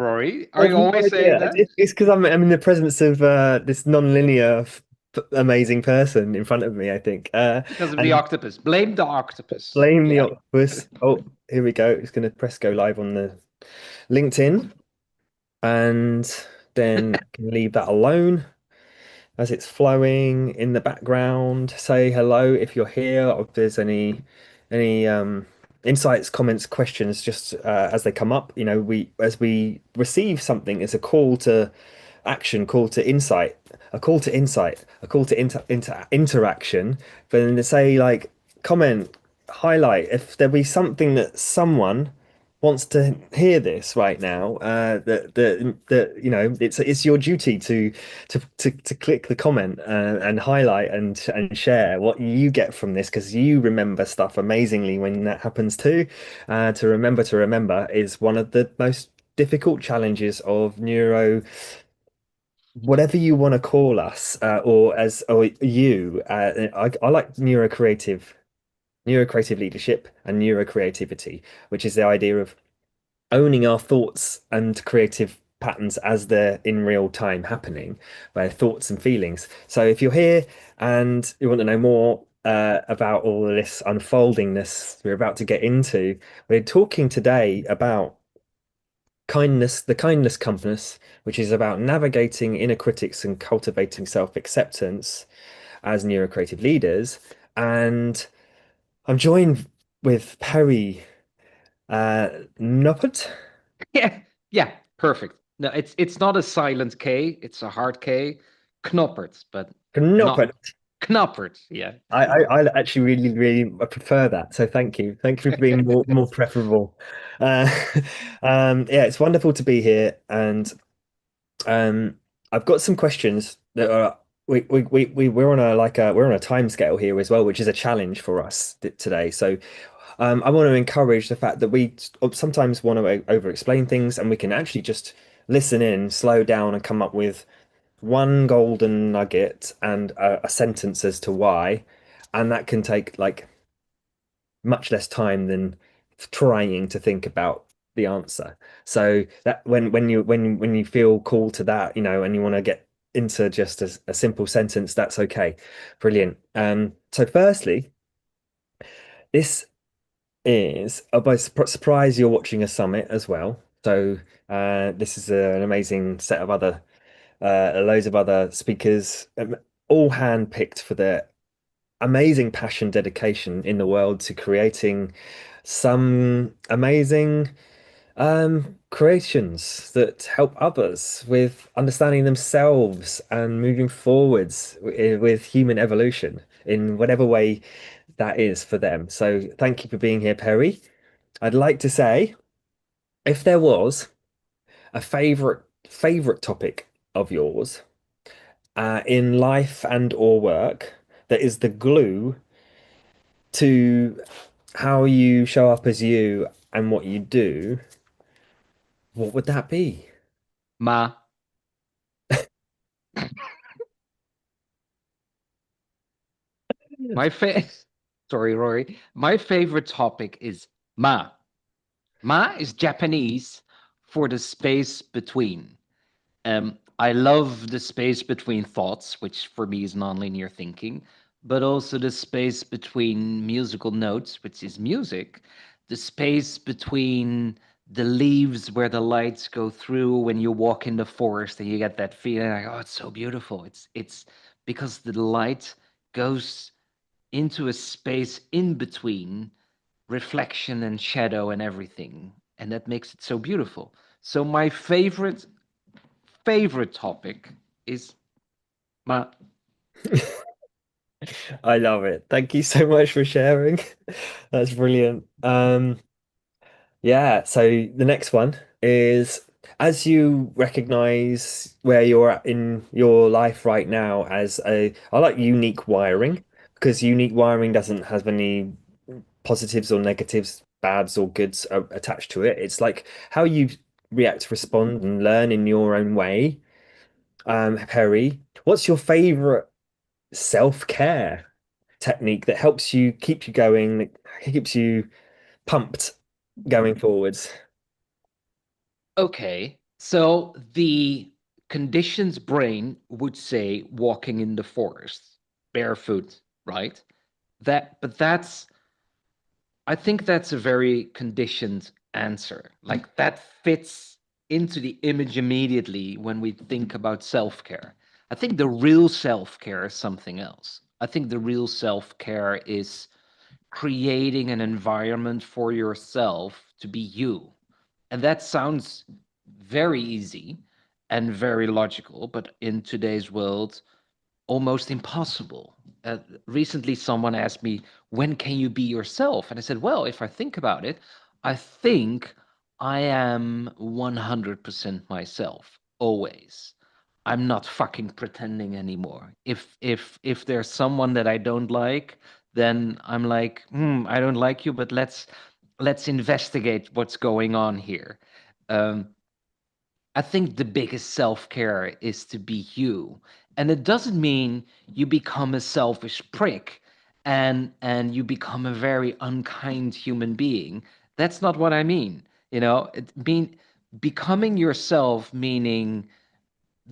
Rory, are I've you no always saying idea. that? It's because I'm in the presence of this non-linear, amazing person in front of me, I think. Because of the And octopus. Blame the octopus. blame the Yeah. octopus. Oh, here we go. It's going to press go live on the LinkedIn, and then can leave that alone as it's flowing in the background. Say hello if you're here, or if there's any insights, comments, questions, just as they come up. You know, we as we receive something, it's a call to action, call to insight, a call to insight, a call to interaction. But then to say like comment, highlight if there be something that someone wants to hear this right now, that you know it's your duty to click the comment and highlight and share what you get from this because you remember stuff amazingly when that happens too. To remember is one of the most difficult challenges of neuro, whatever you want to call us, or as or you. I like neurocreative leadership and neurocreativity, which is the idea of owning our thoughts and creative patterns as they're in real time happening, by thoughts and feelings. So if you're here and you want to know more about all of this unfoldingness we're about to get into, we're talking today about kindness, the kindness compass, which is about navigating inner critics and cultivating self-acceptance as neurocreative leaders. And I'm joined with Perry Knoppert. Yeah. Yeah. Perfect. No, it's not a silent K, it's a hard K. Knoppert, but not Knoppert. Knoppert. Yeah. I actually really prefer that. So thank you for being more preferable. Uh, yeah, it's wonderful to be here, and um, I've got some questions that are we're on a we're on a time scale here as well, which is a challenge for us today. So I want to encourage the fact that we sometimes want to over explain things, and we can actually just listen in, slow down, and come up with one golden nugget and a sentence as to why, and that can take like much less time than trying to think about the answer. So that when you feel called to that, you know, and you want to get into just a simple sentence, that's okay. Brilliant. So firstly, this is by surprise you're watching a summit as well. So this is an amazing set of other loads of other speakers, all handpicked for their amazing passion, dedication in the world to creating some amazing creations that help others with understanding themselves and moving forwards with human evolution in whatever way that is for them. So thank you for being here, Perry. I'd like to say, if there was a favorite topic of yours in life and or work that is the glue to how you show up as you and what you do, what would that be? Ma. My fa Sorry, Rory. My favorite topic is ma. Ma is Japanese for the space between. I love the space between thoughts, which for me is nonlinear thinking, but also the space between musical notes, which is music, the space between the leaves where the lights go through when you walk in the forest and you get that feeling like, oh, it's so beautiful. It's because the light goes into a space in between reflection and shadow and everything, and that makes it so beautiful. So my favorite topic is my I love it. Thank you so much for sharing. That's brilliant. Yeah, so the next one is, as you recognize where you're at in your life right now as I like unique wiring, because unique wiring doesn't have any positives or negatives, bads or goods attached to it. It's like how you react, respond, and learn in your own way. Perry, what's your favorite self-care technique that helps you keep you going, that keeps you pumped going forwards? okay. So the conditioned brain would say walking in the forest, barefoot, right? But I think that's a very conditioned answer. Like that fits into the image immediately when we think about self-care. I think the real self-care is something else. I think the real self-care is creating an environment for yourself to be you. And that sounds very easy and very logical, but in today's world, almost impossible. Recently, someone asked me, when can you be yourself? And I said, well, if I think about it, I think I am 100% myself, always. I'm not fucking pretending anymore. If there's someone that I don't like, then I'm like, I don't like you, but let's investigate what's going on here. Um, I think the biggest self-care is to be you. And it doesn't mean you become a selfish prick and you become a very unkind human being. That's not what I mean. It mean becoming yourself meaning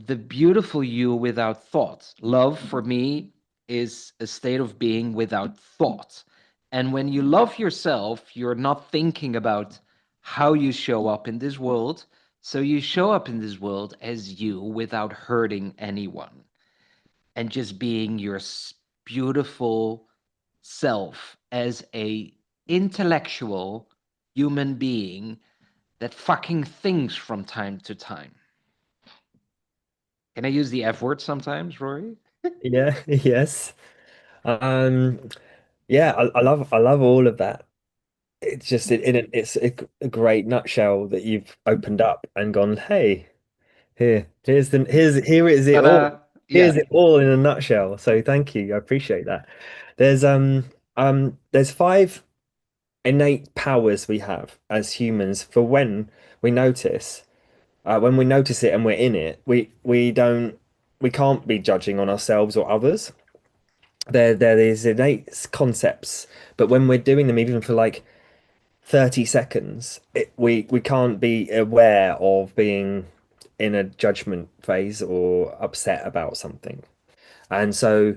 the beautiful you without thought. Love for me is a state of being without thought. And when you love yourself, you're not thinking about how you show up in this world. So you show up in this world as you without hurting anyone and just being your beautiful self as a intellectual human being that fucking thinks from time to time. Can I use the F word sometimes, Rory? Yeah, yes. Um, yeah, I love all of that. It's just it's a great nutshell that you've opened up and gone, hey, here is it all. Ta-da! Here's Yeah. it all in a nutshell. So thank you. I appreciate that. There's five innate powers we have as humans for when we notice it and we're in it, we can't be judging on ourselves or others. There is innate concepts, but when we're doing them, even for like 30 seconds, we can't be aware of being in a judgment phase or upset about something. And so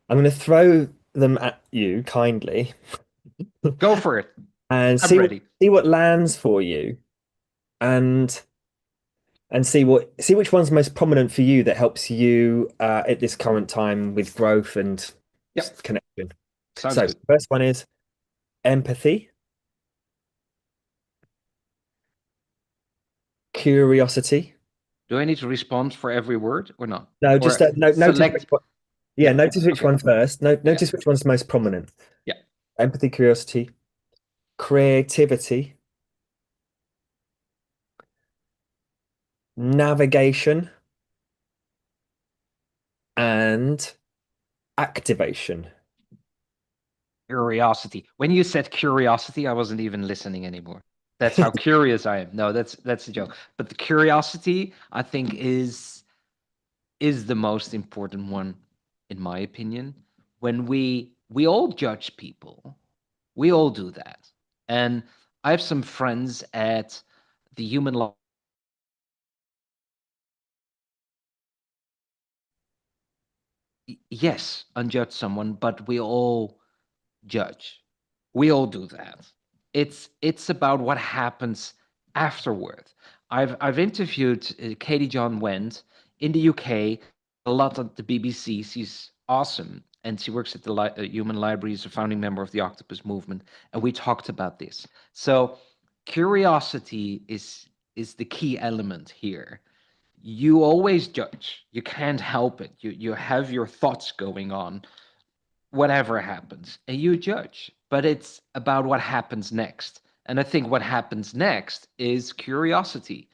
I'm going to throw them at you kindly Go for it. and I'm ready. see what lands for you, and see which one's most prominent for you that helps you at this current time with growth and Yep. connection. Sounds So good. first one is empathy, curiosity. Do I need to respond for every word or not? No, just Or no, notice which select? one. Yeah, Yeah. notice which Okay. one first. No, Yeah. notice which one's most prominent. Yeah. Empathy, curiosity, creativity, navigation, and activation. Curiosity. When you said curiosity, I wasn't even listening anymore. That's how curious I am. No, that's a joke. But the curiosity, I think, is the most important one, in my opinion. When we all judge people, we all do that. And I have some friends at the human yes, unjudge someone, but we all judge. We all do that. It's about what happens afterward. I've interviewed Katie John Wendt in the UK a lot at the BBC. She's awesome, and she works at the Human Library. Is a founding member of the Octopus Movement, and we talked about this. So curiosity is the key element here. You always judge. You can't help it. You have your thoughts going on, whatever happens, and you judge. But it's about what happens next. And I think what happens next is curiosity.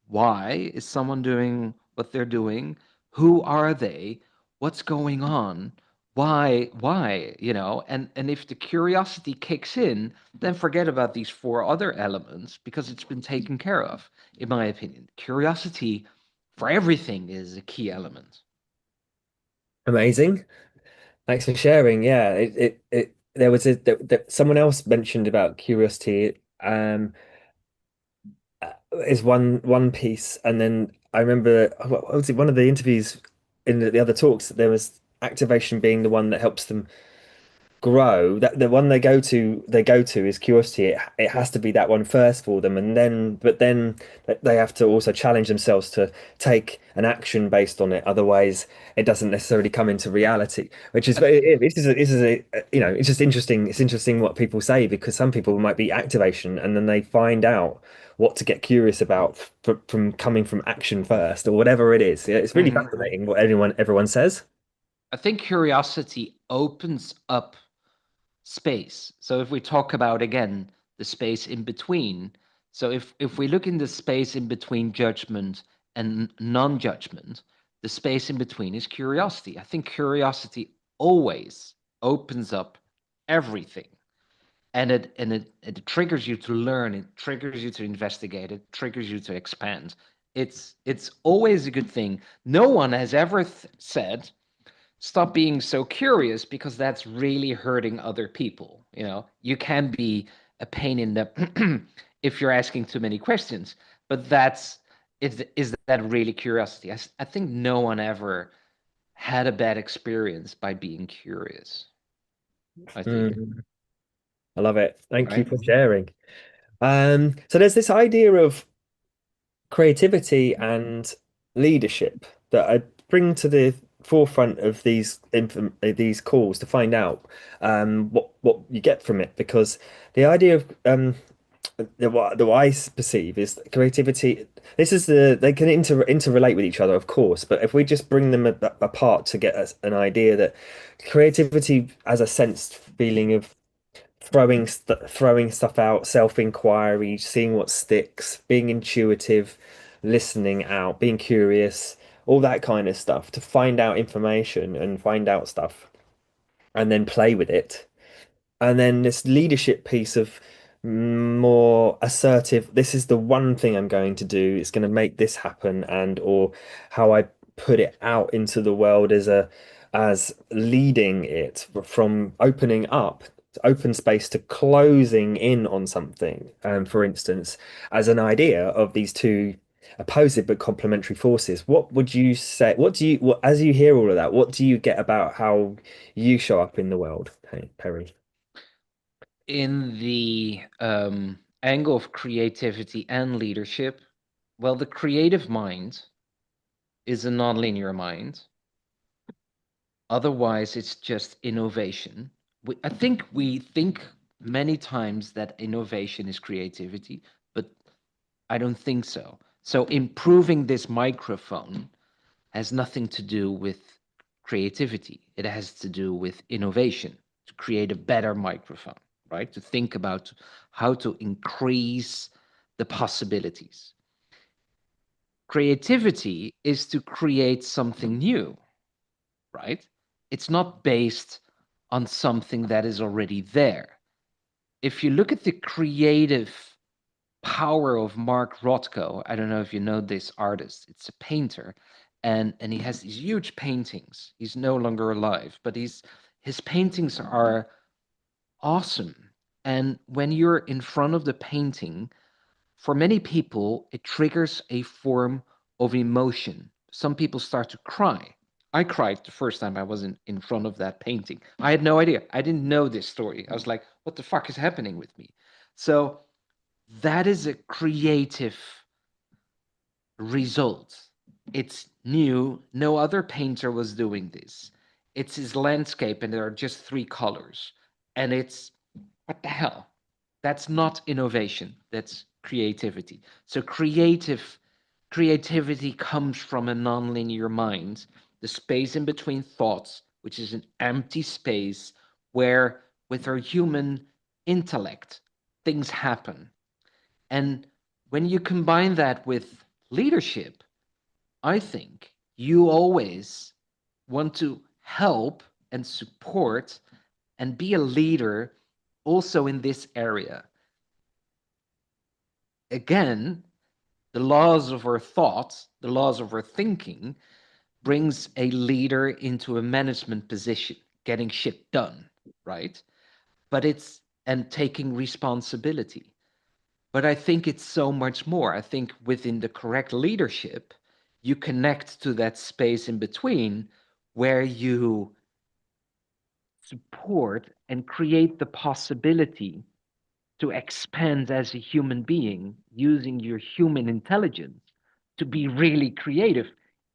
Why is someone doing what they're doing? Who are they? What's going on? Why, and if the curiosity kicks in, then forget about these four other elements because it's been taken care of, in my opinion. Curiosity for everything is a key element. Amazing. Thanks for sharing. Yeah, there was someone else mentioned about curiosity. is one piece, and then I remember what was it? One of the interviews in the other talks, there was activation being the one that helps them grow. That the one they go to is curiosity. It has to be that one first for them, and then but then they have to also challenge themselves to take an action based on it. Otherwise, it doesn't necessarily come into reality. Which is I th- this is a it's just interesting. It's interesting what people say, because some people might be activation, and then they find out what to get curious about from coming from action first, or whatever it is. Yeah, it's really Mhm. fascinating what everyone says. I think curiosity opens up space. So if we talk about again the space in between, so if we look in the space in between judgment and non-judgment, the space in between is curiosity. I think curiosity always opens up everything. And it triggers you to learn, it triggers you to investigate, it triggers you to expand. It's always a good thing. No one has ever said stop being so curious, because that's really hurting other people. You can be a pain in the if you're asking too many questions, but is that really curiosity? I think no one ever had a bad experience by being curious, I think. Mm, I love it. Thank you Right. for sharing. So there's this idea of creativity and leadership that I bring to the forefront of these calls to find out what you get from it, because the idea of what I perceive is that creativity. This is they can interrelate with each other, of course, but if we just bring them apart to get us an idea that creativity as a sensed feeling of throwing stuff out, self-inquiry, seeing what sticks, being intuitive, listening out, being curious, all that kind of stuff to find out information and find out stuff and then play with it. And then this leadership piece of more assertive, this is the one thing I'm going to do, it's going to make this happen, and or how I put it out into the world as leading it from opening up open space to closing in on something, for instance, as an idea of these two opposite but complementary forces. What would you say, as you hear all of that, what do you get about how you show up in the world, Perry? In the angle of creativity and leadership, well, the creative mind is a nonlinear mind. Otherwise, it's just innovation. I think we think many times that innovation is creativity, but I don't think so. So improving this microphone has nothing to do with creativity. It has to do with innovation, to create a better microphone, right? To think about how to increase the possibilities. Creativity is to create something new, right? It's not based on something that is already there. If you look at the creative power of Mark Rothko, I don't know if you know this artist, it's a painter, and he has these huge paintings. He's no longer alive, but his paintings are awesome. And when you're in front of the painting, for many people, it triggers a form of emotion. Some people start to cry. I cried the first time I was in front of that painting. I had no idea. I didn't know this story. I was like, what the fuck is happening with me? So that is a creative result. It's new. No other painter was doing this. It's his landscape, and there are just three colors. And it's what the hell? That's not innovation. That's creativity. So creativity comes from a nonlinear mind, the space in between thoughts, which is an empty space where, with our human intellect, things happen. And when you combine that with leadership, I think you always want to help and support and be a leader also in this area. Again, the laws of our thoughts, the laws of our thinking, brings a leader into a management position, getting shit done, right? But it's and taking responsibility. But I think it's so much more. I think within the correct leadership, you connect to that space in between where you support and create the possibility to expand as a human being using your human intelligence to be really creative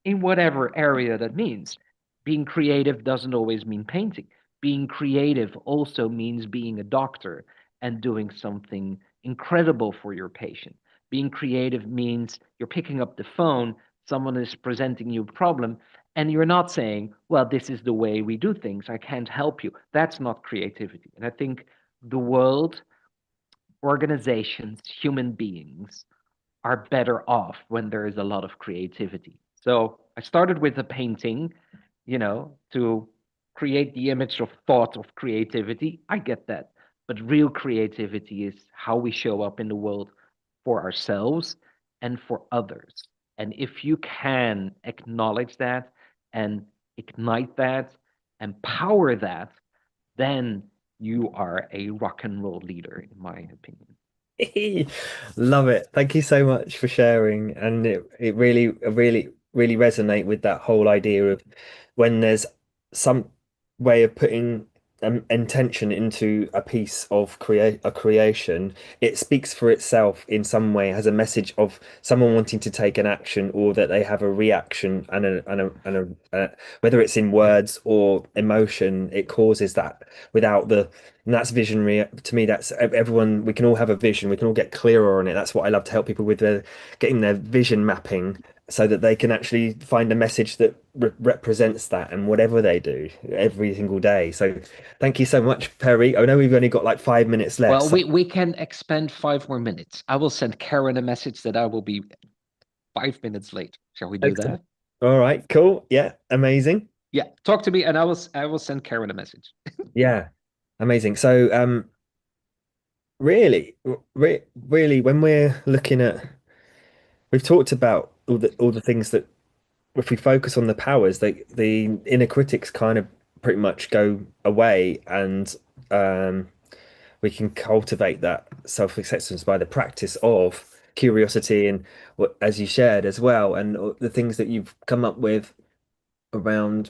in whatever area that means. Being creative doesn't always mean painting. Being creative also means being a doctor and doing something incredible for your patient. Being creative means you're picking up the phone, someone is presenting you a problem, and you're not saying, well, this is the way we do things, I can't help you. That's not creativity. And I think the world, organizations, human beings are better off when there is a lot of creativity. So I started with a painting, to create the image of thought of creativity. I get that. But real creativity is how we show up in the world for ourselves and for others. And if you can acknowledge that and ignite that, empower that, then you are a rock and roll leader, in my opinion. Love it. Thank you so much for sharing. And it really resonate with that whole idea of when there's some way of putting intention into a piece of creation, it speaks for itself in some way, has a message of someone wanting to take an action or that they have a reaction whether it's in words or emotion, it causes that without the and that's visionary to me. That's everyone. We can all have a vision. We can all get clearer on it. That's what I love to help people with their getting their vision mapping so that they can actually find a message that represents that and whatever they do every single day. So thank you so much, Perry. I know we've only got like 5 minutes left. Well, So we can expend 5 more minutes. I will send Karen a message that I will be 5 minutes late. Shall we do excellent. that? All right, cool. Yeah, amazing. Yeah, talk to me, and I will send Karen a message. Yeah, amazing. So really, really, when we're looking at, we've talked about all the things that if we focus on the powers, the inner critics kind of pretty much go away, and we can cultivate that self-acceptance by the practice of curiosity and what, as you shared as well, and the things that you've come up with around.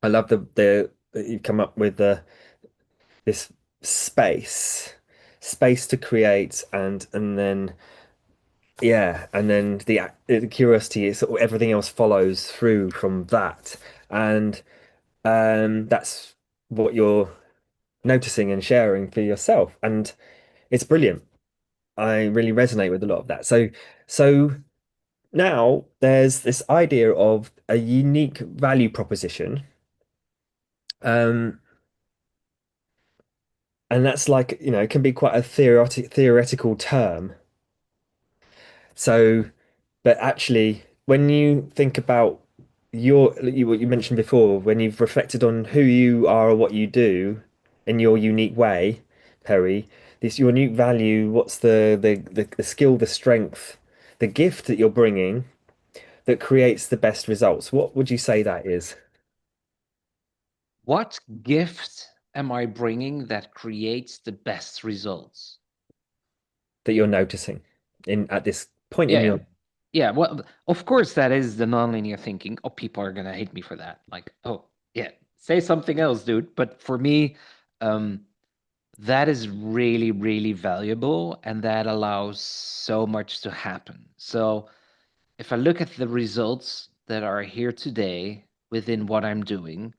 I love the that you've come up with this space to create, and then yeah, and then the curiosity is sort of everything else follows through from that, and that's what you're noticing and sharing for yourself, and it's brilliant. I really resonate with a lot of that. So now there's this idea of a unique value proposition, um, and that's like, it can be quite a theoretical term. So, but actually, when you think about what you mentioned before, when you've reflected on who you are or what you do in your unique way, Perry, this your unique value, what's the skill, the strength, the gift that you're bringing that creates the best results? What would you say that is What gift am I bringing that creates the best results? that you're noticing in at this point in Yeah, your yeah. Yeah, well, of course, that is the nonlinear thinking. Oh, people are gonna hate me for that. Like, oh, yeah, say something else, dude. But for me, um, that is really, really valuable, and that allows so much to happen. So if I look at the results that are here today within what I'm doing,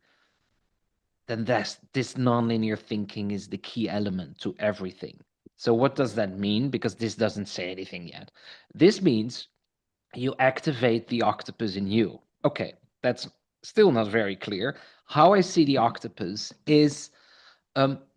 then this nonlinear thinking is the key element to everything. So what does that mean? Because this doesn't say anything yet. This means you activate the octopus in you. Okay, that's still not very clear. How I see the octopus is,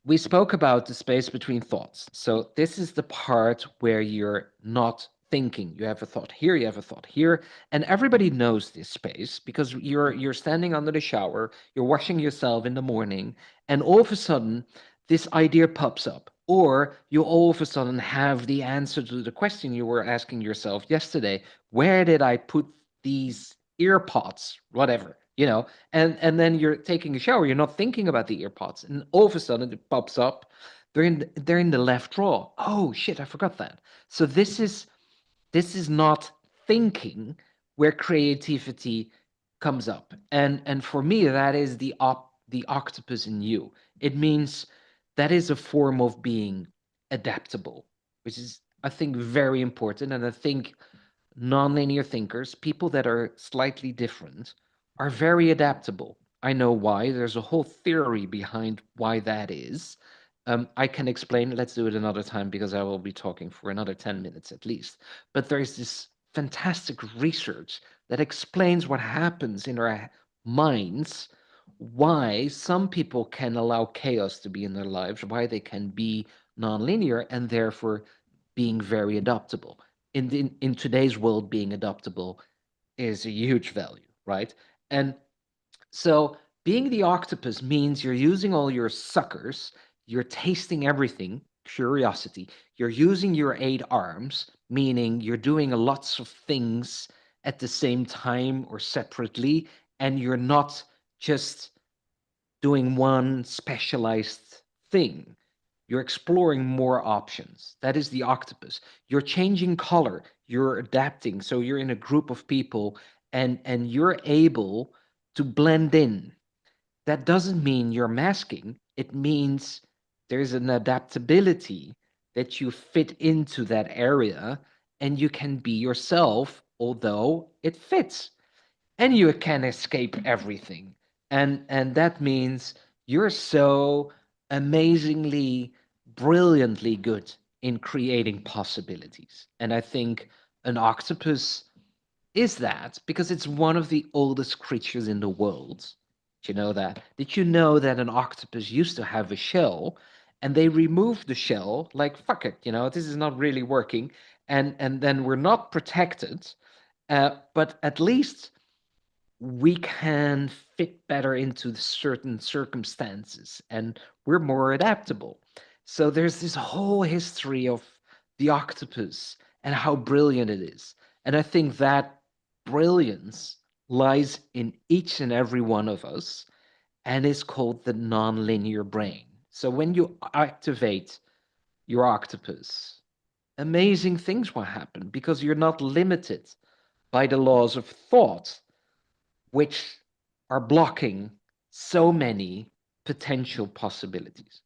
we spoke about the space between thoughts. So this is the part where you're not thinking. You have a thought here, you have a thought here, and everybody knows this space because you're standing under the shower, you're washing yourself in the morning, and all of a sudden this idea pops up. Or you all of a sudden have the answer to the question you were asking yourself yesterday. Where did I put these ear pods? Whatever, and then you're taking a shower, you're not thinking about the earpods, and all of a sudden it pops up, they're in the left drawer. Oh shit, I forgot that. So this is not thinking where creativity comes up. And for me, that is the octopus in you. It means that is a form of being adaptable, which is, I think, very important. And I think nonlinear thinkers, people that are slightly different, are very adaptable. I know why. There's a whole theory behind why that is. I can explain. Let's do it another time because I will be talking for another 10 minutes at least. But there's this fantastic research that explains what happens in our minds, why some people can allow chaos to be in their lives, why they can be nonlinear and therefore being very adaptable. In today's world, being adaptable is a huge value, right? And so being the octopus means you're using all your suckers, you're tasting everything, curiosity. You're using your 8 arms, meaning you're doing lots of things at the same time or separately, and you're not just doing one specialized thing. You're exploring more options. That is the octopus. You're changing color. You're adapting. So you're in a group of people and you're able to blend in. That doesn't mean you're masking. It means there's an adaptability that you fit into that area and you can be yourself, although it fits and you can escape everything. And that means you're so amazingly brilliantly good in creating possibilities. And I think an octopus is that because it's one of the oldest creatures in the world. Did you know that? Did you know that an octopus used to have a shell and they removed the shell like fuck it, this is not really working, and then we're not protected, but at least we can fit better into certain circumstances and we're more adaptable. So there's this whole history of the octopus and how brilliant it is. And I think that brilliance lies in each and every one of us and is called the nonlinear brain. So when you activate your octopus, amazing things will happen because you're not limited by the laws of thought which are blocking so many potential possibilities.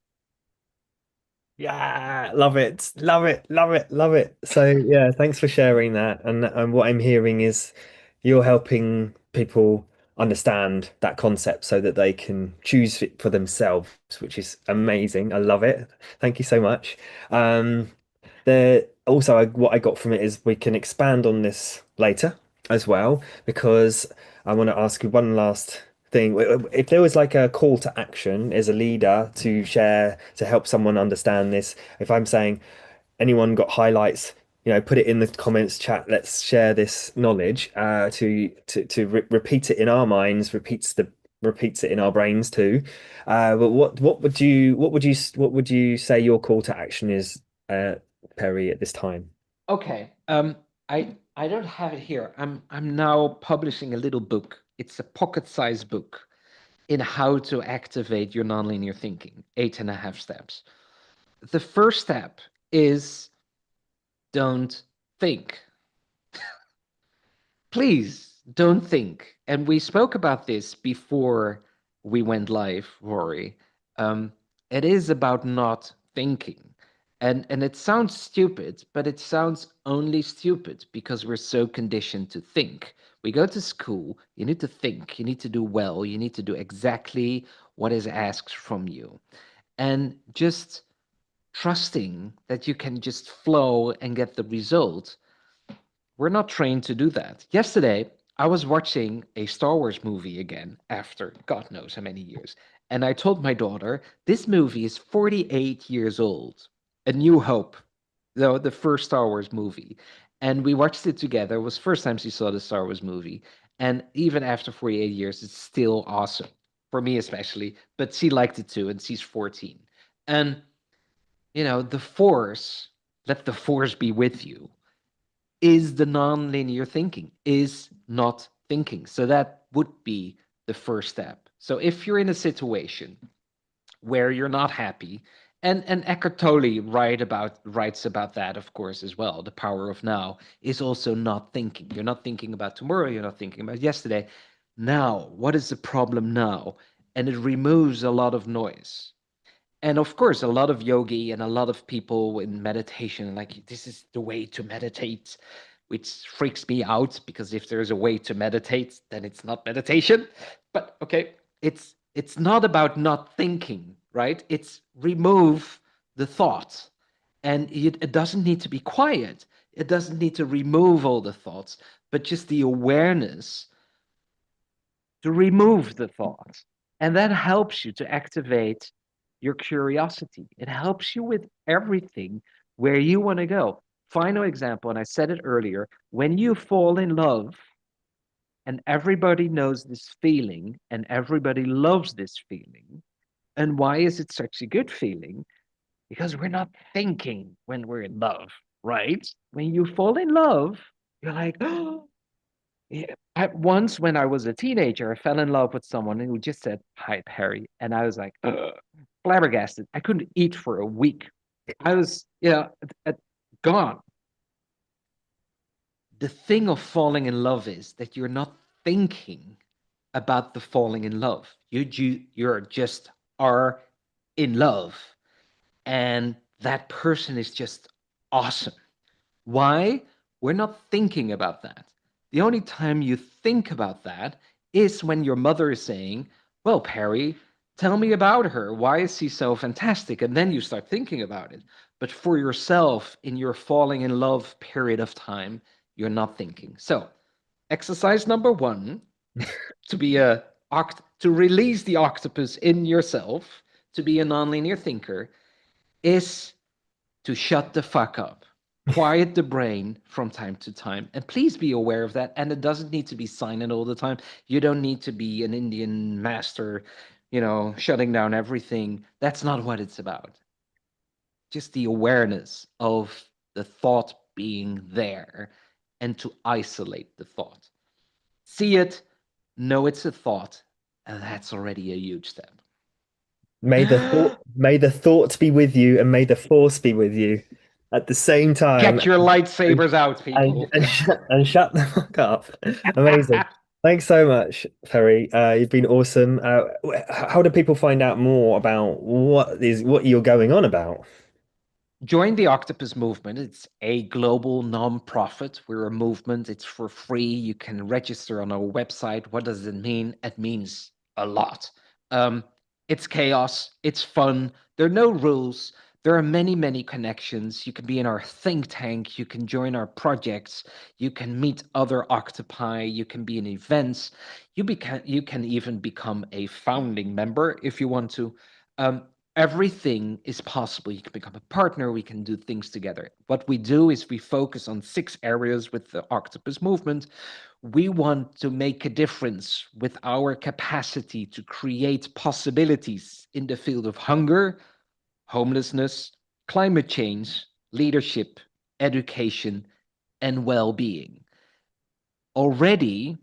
Yeah, love it, love it, love it, love it. So yeah, thanks for sharing that. And what I'm hearing is you're helping people understand that concept so that they can choose it for themselves, which is amazing. I love it. Thank you so much. Um, what I got from it is we can expand on this later as well, because I want to ask you one last thing. If there was like a call to action as a leader to share to help someone understand this, if I'm saying anyone got highlights, put it in the comments chat. Let's share this knowledge to repeat it in our minds, repeats it in our brains too. But what would you say your call to action is, Perry, at this time? Okay. I don't have it here. I'm now publishing a little book. It's a pocket-sized book in how to activate your nonlinear thinking, 8.5 steps. The first step is don't think. Please don't think. And we spoke about this before we went live, Rory. Um, it is about not thinking. And it sounds stupid, but it sounds only stupid because we're so conditioned to think. We go to school, you need to think, you need to do well, you need to do exactly what is asked from you. And just trusting that you can just flow and get the result, we're not trained to do that. Yesterday, I was watching a Star Wars movie again after God knows how many years. And I told my daughter, this movie is 48 years old. A New Hope, though, the first Star Wars movie. And we watched it together. It was the first time she saw the Star Wars movie. And even after 48 years, it's still awesome. For me, especially. But she liked it too, and she's 14. And, the Force, let the Force be with you is the non-linear thinking, is not thinking. So that would be the first step. So if you're in a situation where you're not happy, And Eckhart Tolle writes about that, of course, as well. The power of now is also not thinking. You're not thinking about tomorrow. You're not thinking about yesterday. Now, what is the problem now? And it removes a lot of noise. And of course, a lot of yogi and a lot of people in meditation, like this is the way to meditate, which freaks me out because if there's a way to meditate, then it's not meditation. But okay, it's not about not thinking, right? It's remove the thought. And it doesn't need to be quiet. It doesn't need to remove all the thoughts, but just the awareness to remove the thought. And that helps you to activate your curiosity. It helps you with everything where you want to go. Final example, and I said it earlier, when you fall in love, and everybody knows this feeling, and everybody loves this feeling. And why is it such a good feeling? Because we're not thinking when we're in love, right? When you fall in love, you're like, oh, yeah. Once when I was a teenager, I fell in love with someone who just said, "Hi, Perry." And I was like, ugh, flabbergasted. I couldn't eat for a week. I was, gone. The thing of falling in love is that you're not thinking about the falling in love. You're just are in love. And that person is just awesome. Why? We're not thinking about that. The only time you think about that is when your mother is saying, well, Perry, tell me about her. Why is she so fantastic? And then you start thinking about it. But for yourself, in your falling in love period of time, you're not thinking. So, exercise number one to be to release the octopus in yourself, to be a nonlinear thinker, is to shut the fuck up. Quiet the brain from time to time. And please be aware of that. And it doesn't need to be silent all the time. You don't need to be an Indian master, shutting down everything. That's not what it's about. Just the awareness of the thought being there and to isolate the thought. See it, know it's a thought, and that's already a huge step. May the thought be with you, and may the force be with you at the same time. Get your And lightsabers out, and people. shut the fuck up. Amazing. Thanks so much, Perry. You've been awesome. How do people find out more about what you're going on about? Join the Octopus Movement. It's a global nonprofit. We're a movement. It's for free. You can register on our website. What does it mean? It means a lot. Um, it's chaos. It's fun. There are no rules. There are many, many connections. You can be in our think tank. You can join our projects. You can meet other octopi. You can be in events. You can even become a founding member if you want to. Um, Everything is possible. You can become a partner. We can do things together. What we do is we focus on 6 areas with the Octopus Movement. We want to make a difference with our capacity to create possibilities in the field of hunger, homelessness, climate change, leadership, education, and well-being. Already,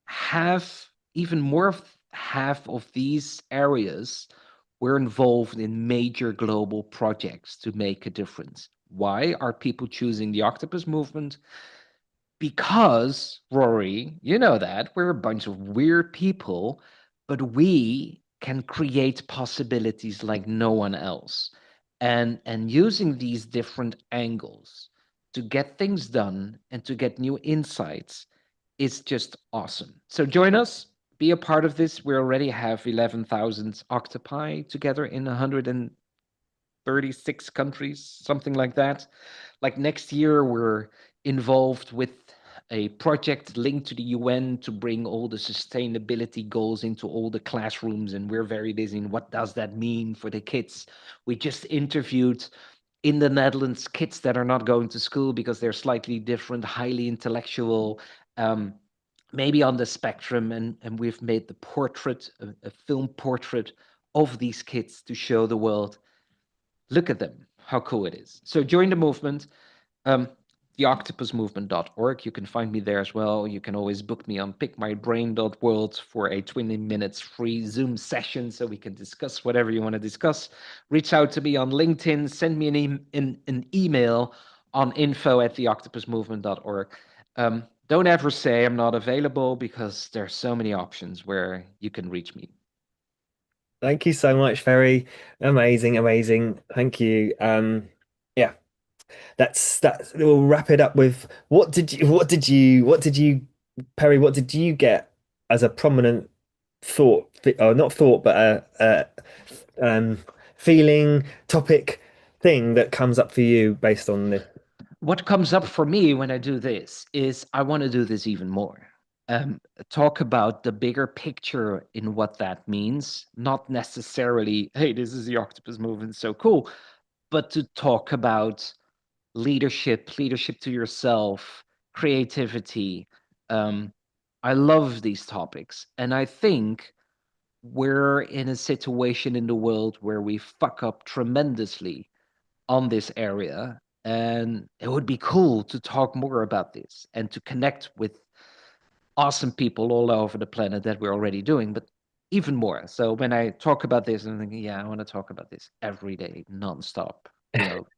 half, even more of half of these areas were involved in major global projects to make a difference. Why are people choosing the Octopus Movement? Because, Rory, you know that we're a bunch of weird people, but we can create possibilities like no one else. And using these different angles to get things done and to get new insights is just awesome. So join us, be a part of this. We already have 11,000 octopi together in 136 countries, something like that. Like next year, we're involved with a project linked to the UN to bring all the sustainability goals into all the classrooms. And we're very busy in what does that mean for the kids. We just interviewed in the Netherlands kids that are not going to school because they're slightly different, highly intellectual, um, maybe on the spectrum. And we've made the portrait, a film portrait of these kids to show the world, look at them, how cool it is. So join the movement. Um, theoctopusmovement.org. You can find me there as well. You can always book me on pickmybrain.world for a 20 minutes free Zoom session so we can discuss whatever you want to discuss. Reach out to me on LinkedIn, send me an email on info@theoctopusmovement.org. Don't ever say I'm not available because there's so many options where you can reach me. Thank you so much, Ferry. Amazing, amazing. Thank you. Yeah, that's we'll wrap it up with Perry, what did you get as a prominent thought, or not thought, but a feeling, topic, thing that comes up for you based on this? What comes up for me when I do this is I want to do this even more. Um, Talk about the bigger picture in what that means, not necessarily, hey, this is the octopus movement, so cool, but to talk about leadership to yourself, creativity. Um, I love these topics. And I think we're in a situation in the world where we fuck up tremendously on this area. And it would be cool to talk more about this and to connect with awesome people all over the planet that we're already doing, but even more. So when I talk about this, I'm thinking, yeah, I want to talk about this every day, nonstop,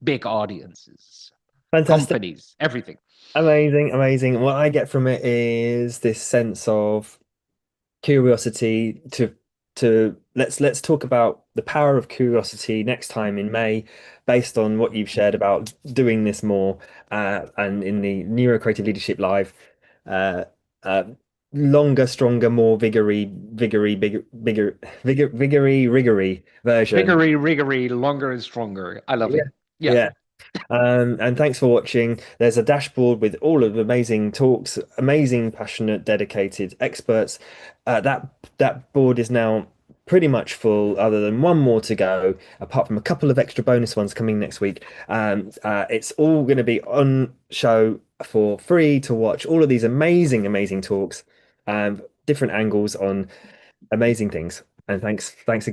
big audiences, Fantastic. companies, everything. Amazing, amazing. What I get from it is this sense of curiosity to let's talk about the power of curiosity next time in May, based on what you've shared about doing this more, and in the NeuroCreative Leadership Live, uh, uh, longer, stronger, more vigory, rigory version. Vigory, longer and stronger. I love Yeah. it. Yeah. Yeah. And thanks for watching. There's a dashboard with all of the amazing talks, amazing, passionate, dedicated experts. That board is now pretty much full, other than one more to go, apart from a couple of extra bonus ones coming next week. It's all going to be on show for free to watch. All of these amazing, amazing talks, different angles on amazing things. And thanks again.